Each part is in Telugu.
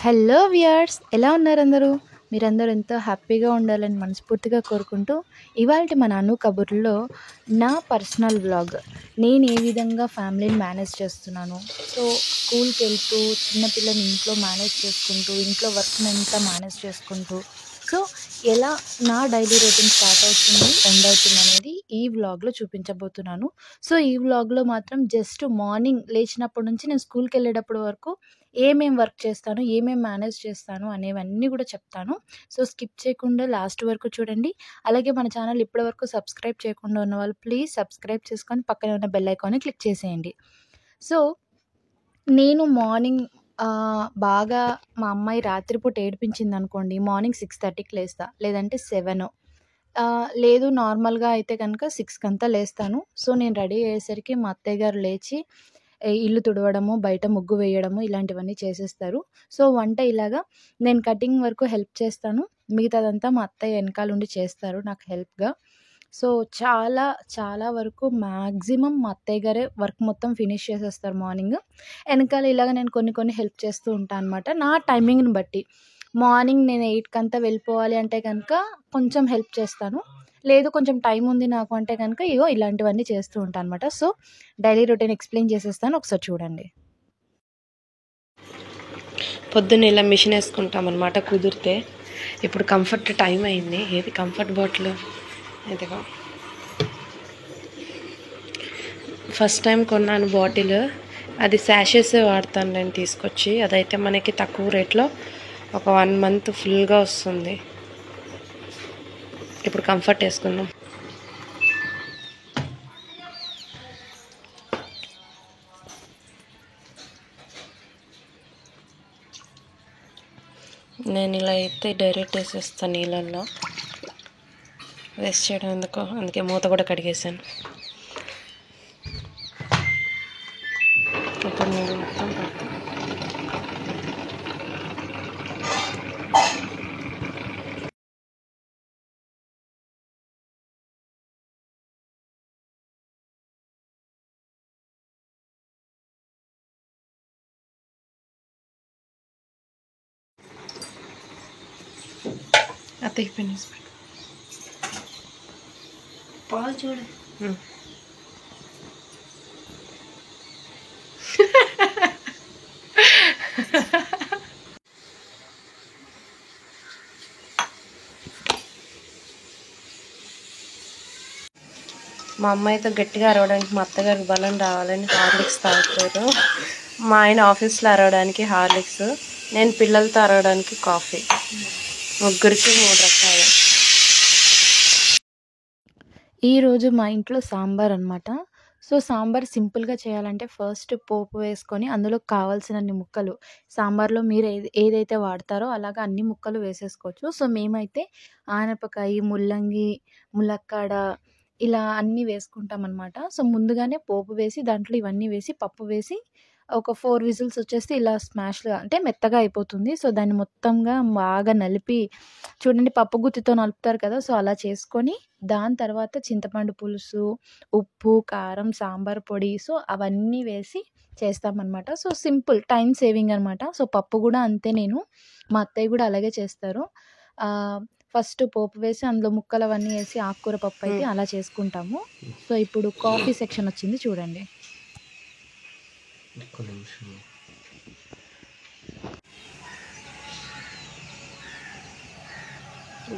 హలో వ్యూయర్స్, ఎలా ఉన్నారు అందరూ? మీరందరూ ఎంతో హ్యాపీగా ఉండాలని మనస్ఫూర్తిగా కోరుకుంటూ, ఇవాల్టి మన అను కబుర్లో నా పర్సనల్ వ్లాగ్, నేను ఏ విధంగా ఫ్యామిలీని మేనేజ్ చేస్తున్నాను. సో స్కూల్కి వెళ్తూ చిన్నపిల్లని ఇంట్లో మేనేజ్ చేసుకుంటూ, ఇంట్లో వర్క్నంతా మేనేజ్ చేసుకుంటూ, సో ఎలా నా డైలీ రొటీన్ స్టార్ట్ అవుతుంది, ఎండ్ అవుతుంది అనేది ఈ వ్లాగ్లో చూపించబోతున్నాను. సో ఈ వ్లాగ్లో మాత్రం జస్ట్ మార్నింగ్ లేచినప్పటి నుంచి నేను స్కూల్కి వెళ్ళేటప్పటి వరకు ఏమేం వర్క్ చేస్తాను, ఏమేం మేనేజ్ చేస్తాను అనేవన్నీ కూడా చెప్తాను. సో స్కిప్ చేయకుండా లాస్ట్ వరకు చూడండి. అలాగే మన ఛానల్ ఇప్పటివరకు సబ్స్క్రైబ్ చేయకుండా ఉన్న వాళ్ళు ప్లీజ్ సబ్స్క్రైబ్ చేసుకొని పక్కనే ఉన్న బెల్ ఐకాన్ని క్లిక్ చేసేయండి. సో నేను మార్నింగ్ బాగా మా అమ్మాయి రాత్రిపూట ఏడిపించిందనుకోండి, మార్నింగ్ 6:30కి లేస్తా, లేదంటే 7. లేదు నార్మల్‌గా అయితే గనుక 6కంతా లేస్తాను. సో నేను రెడీ అయ్యేసరికి మా అత్తయ్య గారు లేచి ఇల్లు తుడవడము, బయట ముగ్గు వేయడము ఇలాంటివన్నీ చేసేస్తారు. సో వంట ఇలాగా నేను కటింగ్ వరకు హెల్ప్ చేస్తాను. మిగతాదంతా మా అత్తయ్య ఎనకాలుండి చేస్తారు నాకు హెల్ప్‌గా. సో చాలా చాలా వరకు మాక్సిమం మా అత్తయ్య గారే వర్క్ మొత్తం ఫినిష్ చేసేస్తారు మార్నింగ్. ఎనకాల ఇలాగ నేను కొన్ని కొన్ని హెల్ప్ చేస్తూ ఉంటా అనమాట. నా టైమింగ్‌ని బట్టి. మార్నింగ్ నేను 8కంతా వెళ్ళిపోవాలి అంటే గనుక కొంచెం హెల్ప్ చేస్తాను. లేదు కొంచెం టైం ఉంది నాకు అంటే గనుక ఇగో ఇలాంటివన్నీ చేస్తూ ఉంటా అనమాట. సో డైలీ రొటీన్ ఎక్స్‌ప్లెయిన్ చేసేస్తాను. ఒకసారి చూడండి. పొద్దున్న ఇలా మిషన్ వేసుకుంటామన్నమాట కుదిరితే. ఇప్పుడు కంఫర్ట్ టైం అయింది. ఏది కంఫర్ట్ బాటిల్ ఇదిగో ఫస్ట్ టైం కొన్నాను బాటిల్. అది శాషెస్ వాడతాను నేను తీసుకొచ్చి. అదైతే మనకి తక్కువ రేట్లో ఒక 1 మంత్ ఫుల్గా వస్తుంది. ఇప్పుడు కంఫర్ట్ వేసుకుందాం. నేను ఇలా అయితే డైరెక్ట్ వేసేస్తాను నీళ్ళల్లో. వేస్ట్ చేయడం ఎందుకు, అందుకే మూత కూడా కడిగేసాను. ఇప్పుడు నేను మొత్తం పడతాను. అత్తయ్య పెన్నిస్ పాలు చూడు. మా అమ్మాయితో గట్టిగా అరవడానికి మా అత్తగారికి బలం రావాలని హార్లిక్స్ తాగుతారు. మా ఆయన ఆఫీస్లో అరవడానికి హార్లిక్స్, నేను పిల్లలతో అరవడానికి కాఫీ. ముగ్గురికి 3 రకాలు. ఈరోజు మా ఇంట్లో సాంబార్ అనమాట. సో సాంబార్ సింపుల్‌గా చేయాలంటే ఫస్ట్ పోపు వేసుకొని అందులో కావాల్సినన్ని ముక్కలు, సాంబార్లో మీరు ఏదైతే వాడతారో అలాగా అన్ని ముక్కలు వేసేసుకోవచ్చు. సో మేమైతే ఆనపకాయి, ముల్లంగి, ములక్కాడ ఇలా అన్నీ వేసుకుంటామనమాట. సో ముందుగానే పోపు వేసి దాంట్లో ఇవన్నీ వేసి, పప్పు వేసి ఒక 4 విజిల్స్ వచ్చేస్తే ఇలా స్మాష్‌గా అంటే మెత్తగా అయిపోతుంది. సో దాన్ని మొత్తంగా బాగా నలిపి, చూడండి పప్పు గుత్తితో నలుపుతారు కదా! సో అలా చేసుకొని దాని తర్వాత చింతపండు పులుసు, ఉప్పు, కారం, సాంబార్ పొడి సో అవన్నీ వేసి చేస్తామనమాట. సో సింపుల్ టైమ్ సేవింగ్ అనమాట. సో పప్పు కూడా అంతే, మా అత్తయ్య కూడా అలాగే చేస్తారు. ఫస్ట్ పోపు వేసి అందులో ముక్కలు అవన్నీ వేసి ఆకుకూర పప్పు అయితే అలా చేసుకుంటాము. సో ఇప్పుడు కాఫీ సెక్షన్ వచ్చింది చూడండి.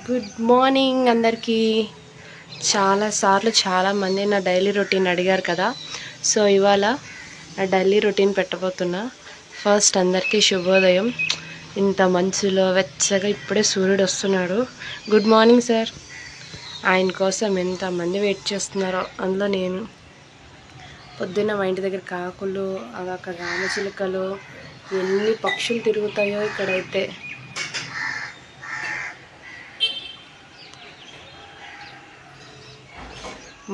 గుడ్ మార్నింగ్ అందరికీ. చాలామంది నా డైలీ రొటీన్ అడిగారు కదా. సో ఇవాళ నా డైలీ రొటీన్ పెట్టబోతున్నా. ఫస్ట్ అందరికీ శుభోదయం. ఇంత మంచులో వెచ్చగా ఇప్పుడే సూర్యుడు వస్తున్నాడు. Good morning sir. ఆయన కోసం ఎంతమంది వెయిట్ చేస్తున్నారో, అందులో నేను. పొద్దున్న మా ఇంటి దగ్గర కాకులు, అక్కడ రామచిలుకలు, ఎన్ని పక్షులు తిరుగుతాయో ఇక్కడైతే.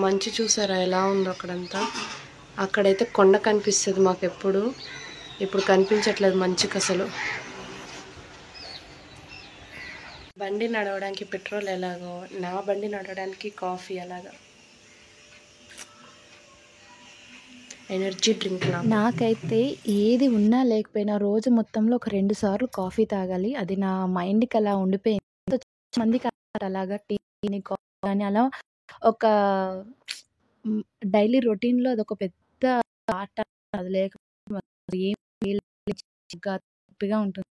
మంచు చూసారా ఎలా ఉందో అక్కడంతా. అక్కడైతే కొండ కనిపిస్తుంది మాకు ఎప్పుడు. ఇప్పుడు కనిపించట్లేదు మంచుకి అసలు. బండి నడవడానికి పెట్రోల్ ఎలాగో, నా బండి నడవడానికి కాఫీ అలాగా. ఎనర్జీ డ్రింక్ లాగా. నాకైతే ఏది ఉన్నా లేకపోయినా రోజు మొత్తంలో ఒక 2 సార్లు కాఫీ తాగాలి. అది నా మైండ్‌కి అలా ఉండిపోయింది. చాలా మందికి అలాగా టీని, కాఫీ అని అలా ఒక హ్మ్. డైలీ రొటీన్‌లో అదొక పెద్ద పార్ట్. అది లేకపోతే ఏం ఫీల్ చికాకుగా, హ్యాపీగా ఉంటుంది.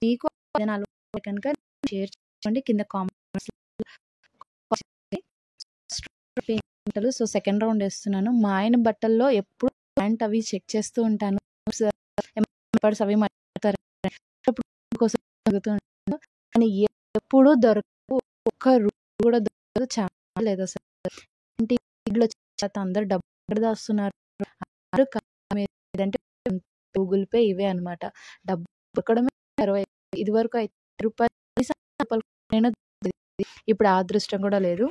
మీకు ఏదైనా అలవాటు కనుక షేర్ చేసుకోండి కింద కామెంట్స్‌లో. సో, సెకండ్ రౌండ్ ఏస్తున్నాను. మా ఆయన బట్టల్లో ఎప్పుడు ప్యాంట్ అవి చెక్ చేస్తూ ఉంటాను. ఎప్పటిస్ అవి మారుతారు. అప్పుడు కోసం అడుగుతూ ఉంటాను. కానీ ఎప్పుడూ దొరకవు. ఒక్క రూపాయి కూడా దొరకదు. ఛాన్స్ లేదసలు. ఏంటి ఈటిలో చేత అందరూ డబ్బు ఎక్కడ దాస్తున్నారు? అందరూ లేదంటే గూగుల్ పే ఇవే అనమాట. డబ్బు దొరకడమే 20 ఇదివరకు అయితే రూపాయలు ఇప్పుడు ఆ అదృష్టం కూడా లేదు.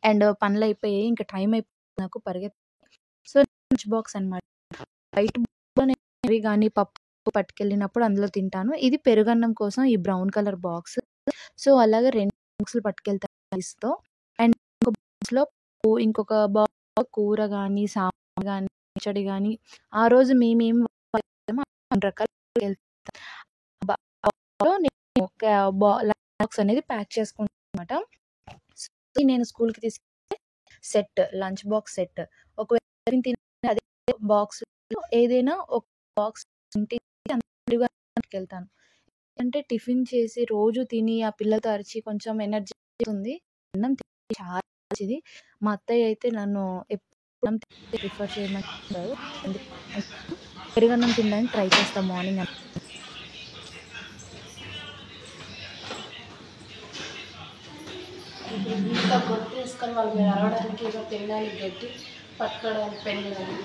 అండ్ పనులయిపోయాయి. ఇంక టైం అయిపోయింది నాకు సో, లంచ్ బాక్స్ అనమాట. బయట నేను కర్రీ గాని, పప్పు పట్టుకెళ్ళినప్పుడు అందులో తింటాను. ఇది పెరుగన్నం కోసం ఈ బ్రౌన్ కలర్ బాక్స్. సో, అలాగే 2 బాక్సులు పట్టుకెళ్తాను రైస్‌తో. అండ్ ఇంకో బాక్స్‌లో ఇంకొక బాక్స్ కూర గాని, సాంబార్ గాని, పచ్చడి గాని, ఆ రోజు మేమేం వండామో 2 రకాలు పట్టుకెళ్తాం. బాక్స్‌లో నేను ఒక లంచ్ బాక్స్ అనేది ప్యాక్ చేసుకుంటాననమాట. నేను స్కూల్‌కి తీసుకెళ్ళే సెట్ లంచ్ బాక్స్ సెట్. ఒకవేళ నేను తినే అదే బాక్స్‌లో ఏదైనా ఒక బాక్స్ ఇంటికి విడిగా పట్టుకెళ్తాను. అంటే టిఫిన్ చేసి రోజు తిని ఆ పిల్లలతో అరిచి కొంచెం ఎనర్జీ ఉంది. అన్నం తిని చాలా మంచిది. మా అత్తయ్య అయితే నన్ను ఎప్పుడు అన్నం ప్రిఫర్ చేయమంటారు. అందుకని పెరుగన్నం తినడానికి ట్రై చేస్తా మార్నింగ్. ఇంకా గొంతేసుకొని వాళ్ళ మీద అరవడానికి ఏదో తినడానికి గట్టి పట్టుకోవడానికి పెళ్ళని.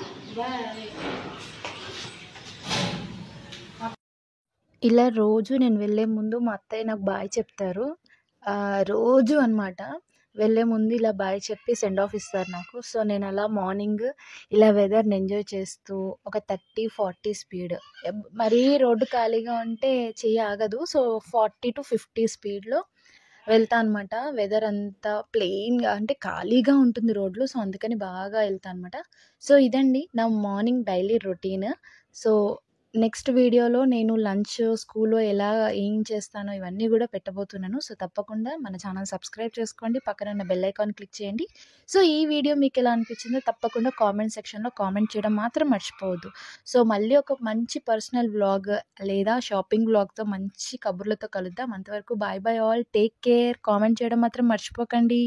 ఇలా రోజు నేను వెళ్ళే ముందు మా అత్తయ్య నాకు బాయ్ చెప్తారు. రోజు అనమాట. వెళ్ళే ముందు ఇలా బాయ్ చెప్పి సెండ్ ఆఫ్ ఇస్తారు నాకు. సో, నేను అలా మార్నింగ్ ఇలా వెదర్‌ని ఎంజాయ్ చేస్తూ ఒక 30, 40 స్పీడ్ మరీ రోడ్డు ఖాళీగా ఉంటే చెయ్యి ఆగదు. సో, 40-50 స్పీడ్‌లో వెళ్తా అనమాట. వెదర్ అంతా ప్లెయిన్‌గా అంటే ఖాళీగా ఉంటుంది రోడ్లు. సో, అందుకని బాగా ఎళ్తా అనమాట. సో, ఇదండి నా morning daily routine. So, next వీడియోలో నేను లంచ్ స్కూల్‌లో ఎలా ఏం చేస్తానో ఇవన్నీ గూడా పెట్టబోతున్నాను. సో, తప్పకుండా మన ఛానల్ సబ్స్క్రైబ్ చేసుకోండి. పక్కన ఉన్న బెల్ ఐకాన్ క్లిక్ చేయండి. సో, ఈ వీడియో మీకెలా అనిపించిందో తప్పకుండా కామెంట్ సెక్షన్‌లో కామెంట్ చేయడం మాత్రం మర్చిపోవద్దు. సో, మళ్ళీ ఒక మంచి పర్సనల్ వ్లాగ్ లేదా షాపింగ్ వ్లాగ్‌తో మంచి కబుర్లతో కలుద్దాం. అంతవరకు bye bye all. Take care. Comment చేయడం మాత్రం మర్చిపోకండి.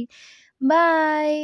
బాయ్.